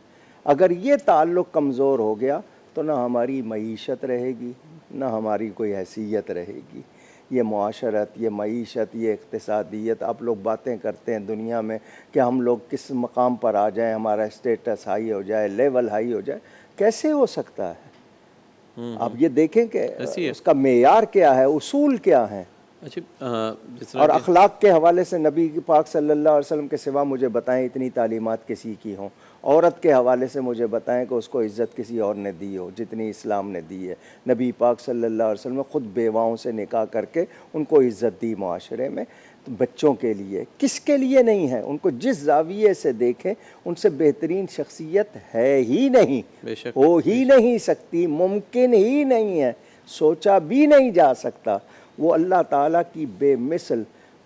اگر یہ تعلق کمزور ہو گیا تو نہ ہماری معیشت رہے گی، نہ ہماری کوئی حیثیت رہے گی۔ یہ معاشرت، یہ معیشت، یہ اقتصادیت، آپ لوگ باتیں کرتے ہیں دنیا میں کہ ہم لوگ کس مقام پر آ جائیں، ہمارا اسٹیٹس ہائی ہو جائے، لیول ہائی ہو جائے، کیسے ہو سکتا ہے؟ آپ یہ دیکھیں کہ اس کا معیار کیا ہے، اصول کیا ہیں۔ اور اخلاق کے حوالے سے نبی پاک صلی اللہ علیہ وسلم کے سوا مجھے بتائیں اتنی تعلیمات کسی کی ہوں، عورت کے حوالے سے مجھے بتائیں کہ اس کو عزت کسی اور نے دی ہو جتنی اسلام نے دی ہے. نبی پاک صلی اللہ علیہ وسلم نے خود بیواؤں سے نکاح کر کے ان کو عزت دی معاشرے میں. بچوں کے لیے کس کے لیے نہیں ہے؟ ان کو جس زاویے سے دیکھیں ان سے بہترین شخصیت ہے ہی نہیں, بے شک ہو ہی نہیں سکتی, ممکن ہی نہیں ہے, سوچا بھی نہیں جا سکتا. وہ اللہ تعالیٰ کی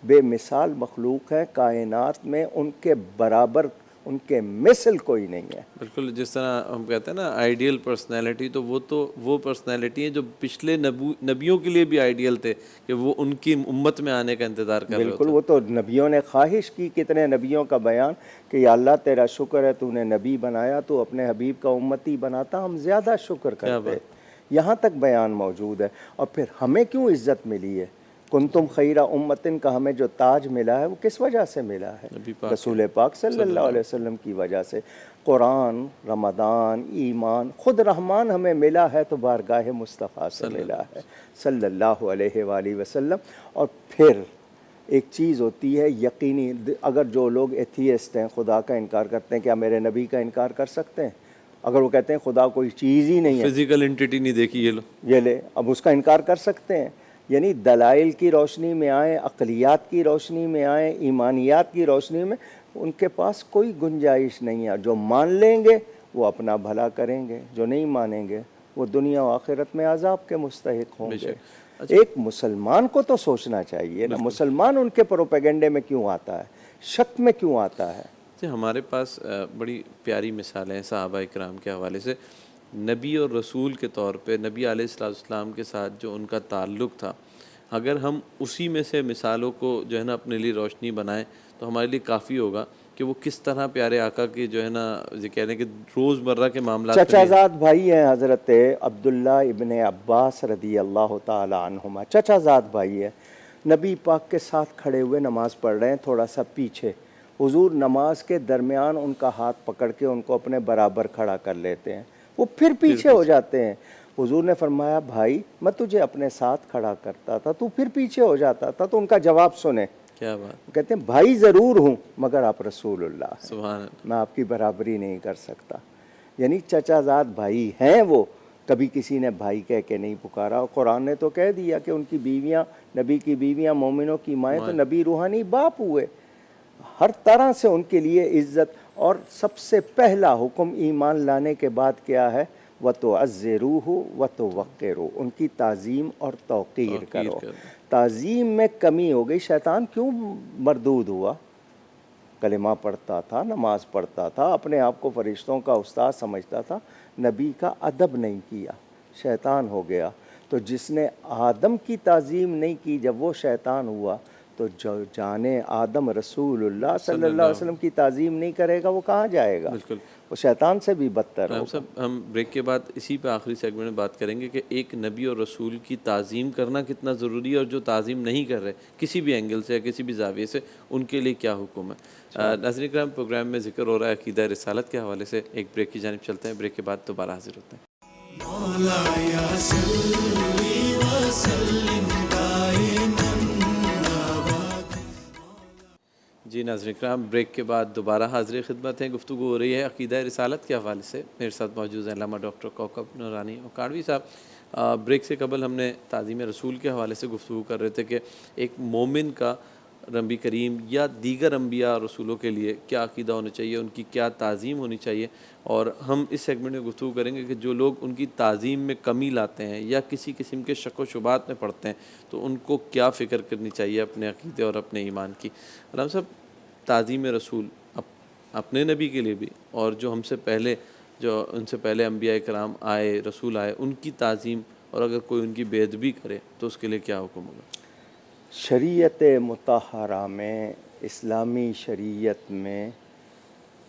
بے مثال مخلوق ہے کائنات میں, ان کے برابر ان کے مثل کوئی نہیں ہے. بالکل جس طرح ہم کہتے ہیں نا آئیڈیل پرسنالٹی, تو وہ پرسنالٹی ہے جو پچھلے نبیوں کے لیے بھی آئیڈیل تھے کہ وہ ان کی امت میں آنے کا انتظار کر رہے بالکل, وہ تو نبیوں نے خواہش کی, کتنے نبیوں کا بیان کہ یا اللہ تیرا شکر ہے تو نے نبی بنایا, تو اپنے حبیب کا امتی بناتا, ہم زیادہ شکر کرتے. یہاں تک بیان موجود ہے. اور پھر ہمیں کیوں عزت ملی ہے؟ کنتم خیر امتن کا ہمیں جو تاج ملا ہے وہ کس وجہ سے ملا ہے؟ رسول پاک صلی اللہ علیہ وسلم کی وجہ سے. قرآن, رمضان, ایمان, خود رحمان ہمیں ملا ہے تو بارگاہ مصطفیٰ سے ملا ہے صلی اللہ علیہ وآلہ وسلم. اور پھر ایک چیز ہوتی ہے یقینی, اگر جو لوگ ایتھیسٹ ہیں, خدا کا انکار کرتے ہیں, کیا میرے نبی کا انکار کر سکتے ہیں؟ اگر وہ کہتے ہیں خدا کوئی چیز ہی نہیں ہے, فزیکل انٹیٹی نہیں دیکھی یہ لے, اب اس کا انکار کر سکتے ہیں؟ یعنی دلائل کی روشنی میں آئیں, عقلیات کی روشنی میں آئیں, ایمانیات کی روشنی میں, ان کے پاس کوئی گنجائش نہیں ہے. جو مان لیں گے وہ اپنا بھلا کریں گے, جو نہیں مانیں گے وہ دنیا و آخرت میں عذاب کے مستحق ہوں گے. ایک مسلمان کو تو سوچنا چاہیے نا, مسلمان ان کے پروپیگنڈے میں کیوں آتا ہے, شک میں کیوں آتا ہے؟ ہمارے پاس بڑی پیاری مثالیں ہیں صحابہ اکرام کے حوالے سے. نبی اور رسول کے طور پہ نبی علیہ السلام کے ساتھ جو ان کا تعلق تھا, اگر ہم اسی میں سے مثالوں کو جو ہے نا اپنے لیے روشنی بنائیں تو ہمارے لیے کافی ہوگا کہ وہ کس طرح پیارے آقا کی جو ہے نا یہ کہہ رہے ہیں کہ روزمرہ کے معاملات. چچا زاد بھائی ہیں حضرت عبداللہ ابن عباس رضی اللہ تعالی عنہما, چچا زاد بھائی ہے, نبی پاک کے ساتھ کھڑے ہوئے نماز پڑھ رہے ہیں, تھوڑا سا پیچھے. حضور نماز کے درمیان ان کا ہاتھ پکڑ کے ان کو اپنے برابر کھڑا کر لیتے ہیں, وہ پھر پیچھے ہو جاتے ہیں. حضور نے فرمایا بھائی میں تجھے اپنے ساتھ کھڑا کرتا تھا, تو پھر پیچھے ہو جاتا تھا. تو ان کا جواب سنیں, کیا بات, کہتے ہیں بھائی ضرور ہوں مگر آپ رسول اللہ ہیں, سبحان اللہ, میں آپ کی برابری نہیں کر سکتا. یعنی چچا زاد بھائی ہیں وہ, کبھی کسی نے بھائی کہہ کے نہیں پکارا. اور قرآن نے تو کہہ دیا کہ ان کی بیویاں, نبی کی بیویاں مومنوں کی مائیں, تو نبی روحانی باپ ہوئے. ہر طرح سے ان کے لیے عزت. اور سب سے پہلا حکم ایمان لانے کے بعد کیا ہے؟ وَتُعَزِّرُوهُ وَتُوَقِّرُوهُ, ان کی تعظیم اور توقیر کرو. تعظیم میں کمی ہو گئی. شیطان کیوں مردود ہوا؟ کلمہ پڑھتا تھا, نماز پڑھتا تھا, اپنے آپ کو فرشتوں کا استاد سمجھتا تھا, نبی کا ادب نہیں کیا, شیطان ہو گیا. تو جس نے آدم کی تعظیم نہیں کی جب وہ شیطان ہوا, تو جو جانے آدم رسول اللہ صلی اللہ علیہ وسلم کی تعظیم نہیں کرے گا وہ کہاں جائے گا؟ بالکل, وہ شیطان سے بھی بدتر ہوگا. صاحب ہم بریک کے بعد اسی پہ آخری سیگمنٹ میں بات کریں گے کہ ایک نبی اور رسول کی تعظیم کرنا کتنا ضروری ہے, اور جو تعظیم نہیں کر رہے کسی بھی اینگل سے, کسی بھی زاویے سے, ان کے لیے کیا حکم ہے. ناظرین کرام, پروگرام میں ذکر ہو رہا ہے عقیدہ رسالت کے حوالے سے. ایک بریک کی جانب چلتے ہیں, بریک کے بعد دوبارہ حاضر ہوتے ہیں. مولایا صلی وسلم دائما ابدا. جی ناظرین کرام, بریک کے بعد دوبارہ حاضر خدمت ہیں. گفتگو ہو رہی ہے عقیدہ رسالت کے حوالے سے. میرے ساتھ موجود ہیں علامہ ڈاکٹر کوکب نورانی اوکاڑوی صاحب. بریک سے قبل ہم نے تعظیم رسول کے حوالے سے گفتگو کر رہے تھے کہ ایک مومن کا نبی کریم یا دیگر انبیاء اور رسولوں کے لیے کیا عقیدہ ہونا چاہیے, ان کی کیا تعظیم ہونی چاہیے. اور ہم اس سیگمنٹ میں گفتگو کریں گے کہ جو لوگ ان کی تعظیم میں کمی لاتے ہیں یا کسی قسم کے شک و شبہات میں پڑتے ہیں تو ان کو کیا فکر کرنی چاہیے اپنے عقیدے اور اپنے ایمان کی. علامہ صاحب, تعظیم رسول اپنے نبی کے لیے بھی, اور جو ہم سے پہلے, جو ان سے پہلے انبیاء کرام آئے, رسول آئے, ان کی تعظیم, اور اگر کوئی ان کی بے ادبی کرے تو اس کے لیے کیا حکم ہوگا؟ شریعت مطہرہ میں, اسلامی شریعت میں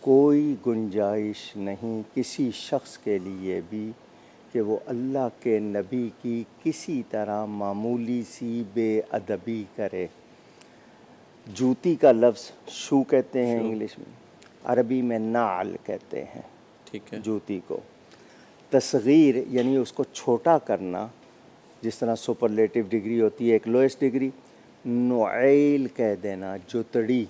کوئی گنجائش نہیں کسی شخص کے لیے بھی کہ وہ اللہ کے نبی کی کسی طرح معمولی سی بے ادبی کرے. جوتی کا لفظ شو کہتے ہیں انگلش میں, عربی میں نعل کہتے ہیں. ٹھیک ہے, جوتی کو تصغیر یعنی اس کو چھوٹا کرنا, جس طرح سپرلیٹیو ڈگری ہوتی ہے ایک لوئسٹ ڈگری, نعیل کہہ دینا, جتڑی.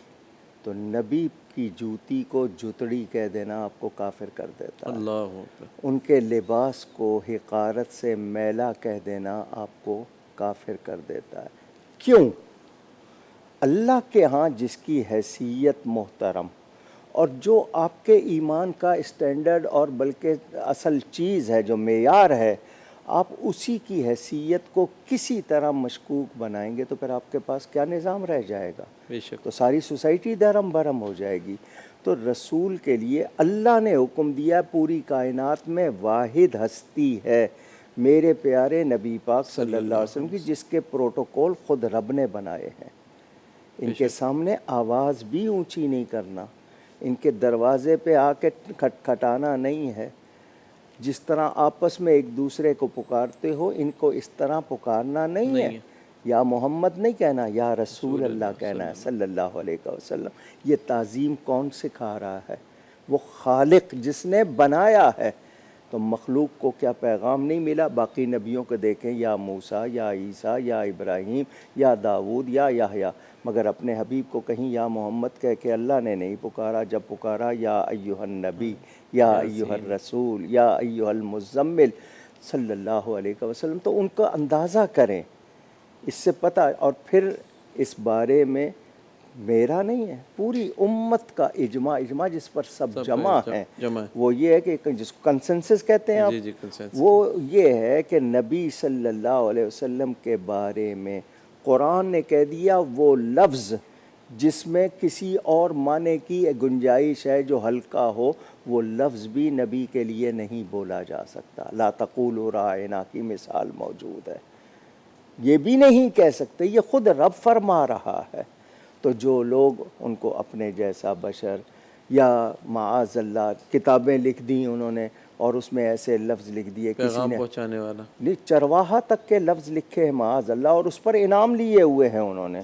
تو نبی کی جوتی کو جتڑی کہہ دینا آپ کو کافر کر دیتا ہے، اللہ اکبر، ان کے لباس کو حقارت سے میلا کہہ دینا آپ کو کافر کر دیتا ہے۔ کیوں؟ اللہ کے ہاں جس کی حیثیت محترم اور جو آپ کے ایمان کا اسٹینڈرڈ اور بلکہ اصل چیز ہے، جو معیار ہے، آپ اسی کی حیثیت کو کسی طرح مشکوک بنائیں گے تو پھر آپ کے پاس کیا نظام رہ جائے گا؟ بے شک، تو ساری سوسائٹی درم برہم ہو جائے گی۔ تو رسول کے لیے اللہ نے حکم دیا، پوری کائنات میں واحد ہستی ہے میرے پیارے نبی پاک صلی اللہ علیہ وسلم کی، جس کے پروٹوکول خود رب نے بنائے ہیں۔ ان کے سامنے آواز بھی اونچی نہیں کرنا، ان کے دروازے پہ آ کے کھٹکھٹانا نہیں ہے۔ جس طرح آپس میں ایک دوسرے کو پکارتے ہو، ان کو اس طرح پکارنا نہیں ہے۔ یا محمد نہیں کہنا، یا رسول اللہ کہنا ہے صلی اللہ علیہ وسلم۔ یہ تعظیم کون سکھا رہا ہے؟ وہ خالق جس نے بنایا ہے۔ تو مخلوق کو کیا پیغام نہیں ملا؟ باقی نبیوں کو دیکھیں، یا موسیٰ، یا عیسیٰ، یا ابراہیم، یا داؤد، یا یحییٰ، مگر اپنے حبیب کو کہیں یا محمد کہہ کے اللہ نے نہیں پکارا۔ جب پکارا یا ایھا النبی، یا ایھا الرسول، یا ایھا المزمل صلی اللہ علیہ وسلم، تو ان کا اندازہ کریں، اس سے پتہ۔ اور پھر اس بارے میں میرا نہیں ہے، پوری امت کا اجماع جس پر سب جمع ہیں، وہ یہ ہے کہ جس کو کنسنسس کہتے ہیں آپ، وہ یہ ہے کہ نبی صلی اللہ علیہ وسلم کے بارے میں قرآن نے کہہ دیا وہ لفظ جس میں کسی اور معنی کی گنجائش ہے جو ہلکا ہو، وہ لفظ بھی نبی کے لیے نہیں بولا جا سکتا۔ لا تقولوا راعنا کی مثال موجود ہے، یہ بھی نہیں کہہ سکتے، یہ خود رب فرما رہا ہے۔ تو جو لوگ ان کو اپنے جیسا بشر، یا معاذ اللہ کتابیں لکھ دیں انہوں نے اور اس میں ایسے لفظ لکھ دیے، کسی نے پہنچانے والا، چرواہا تک کے لفظ لکھے ہیں معاذ اللہ، اور اس پر انعام لیے ہوئے ہیں انہوں نے۔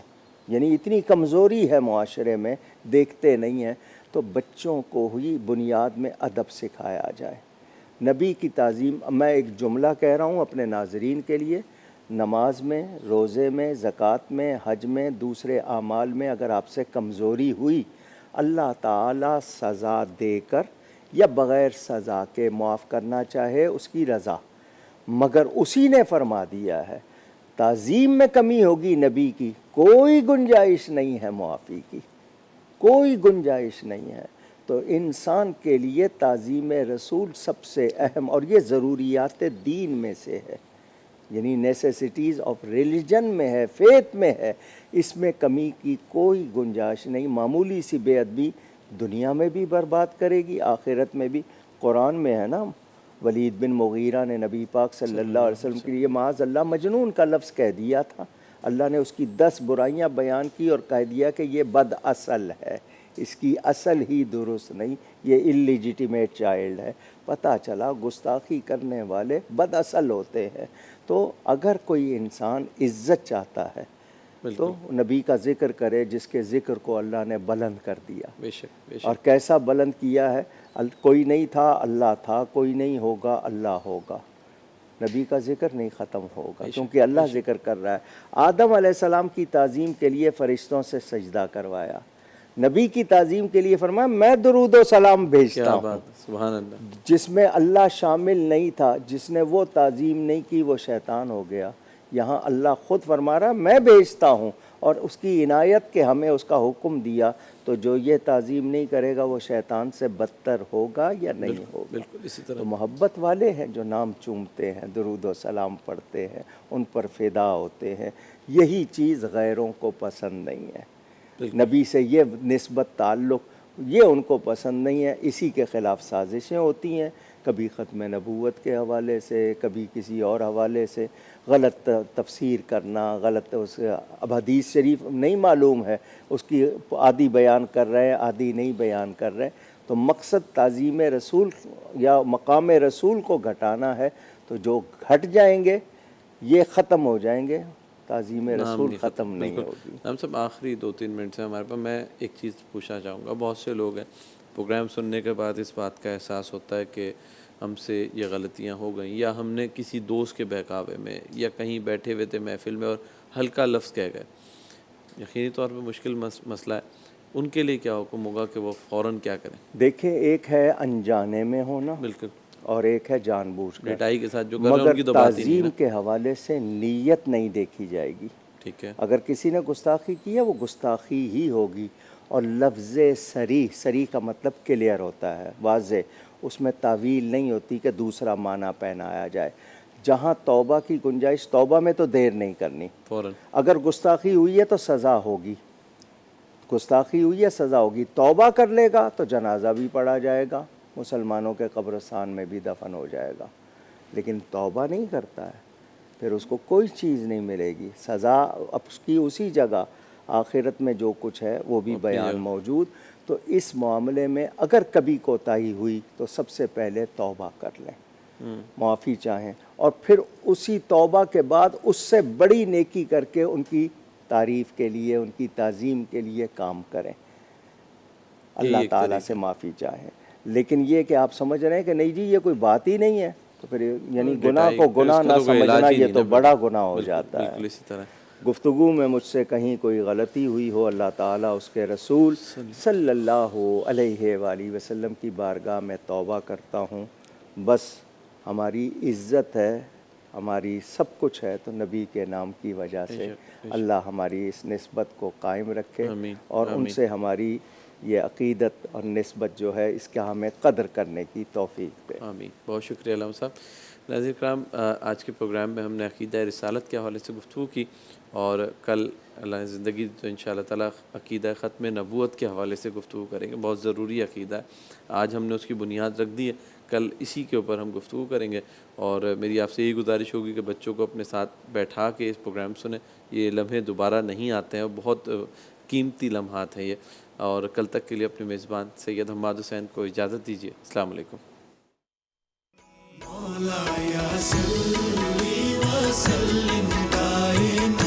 یعنی اتنی کمزوری ہے معاشرے میں، دیکھتے نہیں ہیں۔ تو بچوں کو ہی بنیاد میں ادب سکھایا جائے، نبی کی تعظیم۔ میں ایک جملہ کہہ رہا ہوں اپنے ناظرین کے لیے، نماز میں، روزے میں، زکوٰۃ میں، حج میں، دوسرے اعمال میں اگر آپ سے کمزوری ہوئی، اللہ تعالیٰ سزا دے کر یا بغیر سزا کے معاف کرنا چاہے، اس کی رضا، مگر اسی نے فرما دیا ہے تعظیم میں کمی ہوگی نبی کی، کوئی گنجائش نہیں ہے معافی کی، کوئی گنجائش نہیں ہے۔ تو انسان کے لیے تعظیم رسول سب سے اہم، اور یہ ضروریات دین میں سے ہے، یعنی نیسیسٹیز آف ریلیجن میں ہے، فیتھ میں ہے، اس میں کمی کی کوئی گنجائش نہیں۔ معمولی سی بے ادبی دنیا میں بھی برباد کرے گی، آخرت میں بھی۔ قرآن میں ہے نا، ولید بن مغیرہ نے نبی پاک صلی اللہ علیہ وسلم کے لیے معاذ اللہ مجنون کا لفظ کہہ دیا تھا، اللہ نے اس کی 10 برائیاں بیان کی اور کہہ دیا کہ یہ بد اصل ہے، اس کی اصل ہی درست نہیں، یہ اللیجیٹیمیٹ چائلڈ ہے۔ پتہ چلا گستاخی کرنے والے بد اصل ہوتے ہیں۔ تو اگر کوئی انسان عزت چاہتا ہے تو نبی کا ذکر کرے، جس کے ذکر کو اللہ نے بلند کر دیا، بے شک، اور کیسا بلند کیا ہے۔ کوئی نہیں تھا، اللہ تھا، کوئی نہیں ہوگا، اللہ ہوگا۔ نبی کا ذکر نہیں ختم ہوگا کیونکہ اللہ ذکر کر رہا ہے۔ آدم علیہ السلام کی تعظیم کے لیے فرشتوں سے سجدہ کروایا، نبی کی تعظیم کے لیے فرمایا میں درود و سلام بھیجتا ہوں، سبحان اللہ، جس میں اللہ شامل نہیں تھا۔ جس نے وہ تعظیم نہیں کی وہ شیطان ہو گیا۔ یہاں اللہ خود فرما رہا میں بھیجتا ہوں، اور اس کی عنایت کہ ہمیں اس کا حکم دیا، تو جو یہ تعظیم نہیں کرے گا وہ شیطان سے بدتر ہوگا یا نہیں ہوگا۔ بالکل اسی طرح تو محبت والے ہیں جو نام چومتے ہیں، درود و سلام پڑھتے ہیں، ان پر فدا ہوتے ہیں، یہی چیز غیروں کو پسند نہیں ہے۔ نبی سے یہ نسبت تعلق یہ ان کو پسند نہیں ہے، اسی کے خلاف سازشیں ہوتی ہیں، کبھی ختم نبوت کے حوالے سے، کبھی کسی اور حوالے سے، غلط تفسیر کرنا، غلط اب حدیث شریف نہیں معلوم ہے، اس کی آدھی بیان کر رہے ہیں، آدھی نہیں بیان کر رہے۔ تو مقصد تعظیم رسول یا مقام رسول کو گھٹانا ہے، تو جو گھٹ جائیں گے یہ ختم ہو جائیں گے، تعظیم رسول ختم نہیں ہوگی۔ ہم سب آخری 2-3 منٹ سے ہمارے پاس، میں ایک چیز پوچھنا چاہوں گا۔ بہت سے لوگ ہیں پروگرام سننے کے بعد اس بات کا احساس ہوتا ہے کہ ہم سے یہ غلطیاں ہو گئیں، یا ہم نے کسی دوست کے بہکاوے میں یا کہیں بیٹھے ہوئے تھے محفل میں اور ہلکا لفظ کہہ گئے۔ یقینی طور پہ مشکل مسئلہ ہے، ان کے لیے کیا حکم ہوگا کہ وہ فوراً کیا کریں؟ دیکھیں، ایک ہے انجانے میں ہونا بالکل، اور ایک ہے جان بوجھ کر، ڈٹائی کے ساتھ جو کر رہے ہیں ان کی مگر تو بات ہی نہیں ہے تعظیم کے حوالے سے نیت نہیں دیکھی جائے گی. ٹھیک ہے. اگر کسی نے گستاخی کی ہے وہ گستاخی ہی ہوگی. اور لفظ صریح کا مطلب کلیئر ہوتا ہے، واضح، اس میں تعویل نہیں ہوتی کہ دوسرا معنی پہنایا جائے. جہاں توبہ کی گنجائش، توبہ میں تو دیر نہیں کرنی. فوراً اگر گستاخی ہوئی ہے تو سزا ہوگی، گستاخی ہوئی ہے سزا ہوگی. توبہ کر لے گا تو جنازہ بھی پڑھا جائے گا، مسلمانوں کے قبرستان میں بھی دفن ہو جائے گا. لیکن توبہ نہیں کرتا ہے پھر اس کو کوئی چیز نہیں ملے گی. سزا اب اس کی اسی جگہ، آخرت میں جو کچھ ہے وہ بھی بیان موجود. تو اس معاملے میں اگر کبھی کوتاہی ہوئی تو سب سے پہلے توبہ کر لیں، معافی چاہیں، اور پھر اسی توبہ کے بعد اس سے بڑی نیکی کر کے ان کی تعریف کے لیے، ان کی تعظیم کے لیے کام کریں، اللہ تعالیٰ سے معافی چاہیں. لیکن یہ کہ آپ سمجھ رہے ہیں کہ نہیں جی یہ کوئی بات ہی نہیں ہے، تو پھر یعنی گناہ کو گناہ نہ سمجھنا، یہ تو بڑا گناہ ہو جاتا ہے. اسی طرح گفتگو میں مجھ سے کہیں کوئی غلطی ہوئی ہو، اللہ تعالیٰ اس کے رسول صلی اللہ علیہ وآلہ وسلم کی بارگاہ میں توبہ کرتا ہوں. بس ہماری عزت ہے، ہماری سب کچھ ہے تو نبی کے نام کی وجہ سے. اللہ ہماری اس نسبت کو قائم رکھے اور ان سے ہماری یہ عقیدت اور نسبت جو ہے اس کا ہمیں قدر کرنے کی توفیق دے. آمین. بہت شکریہ علامہ صاحب. ناظرین کرام، آج کے پروگرام میں ہم نے عقیدہ رسالت کے حوالے سے گفتگو کی، اور کل اللہ نے زندگی تو انشاءاللہ تعالیٰ عقیدہ ختم نبوت کے حوالے سے گفتگو کریں گے. بہت ضروری عقیدہ ہے، آج ہم نے اس کی بنیاد رکھ دی ہے، کل اسی کے اوپر ہم گفتگو کریں گے. اور میری آپ سے یہی گزارش ہوگی کہ بچوں کو اپنے ساتھ بیٹھا کے اس پروگرام سنیں. یہ لمحے دوبارہ نہیں آتے ہیں، بہت قیمتی لمحات ہیں یہ. اور کل تک کے لیے اپنے میزبان سید حماد حسین کو اجازت دیجیے. السلام علیکم. مولایا صلی وسلم دائما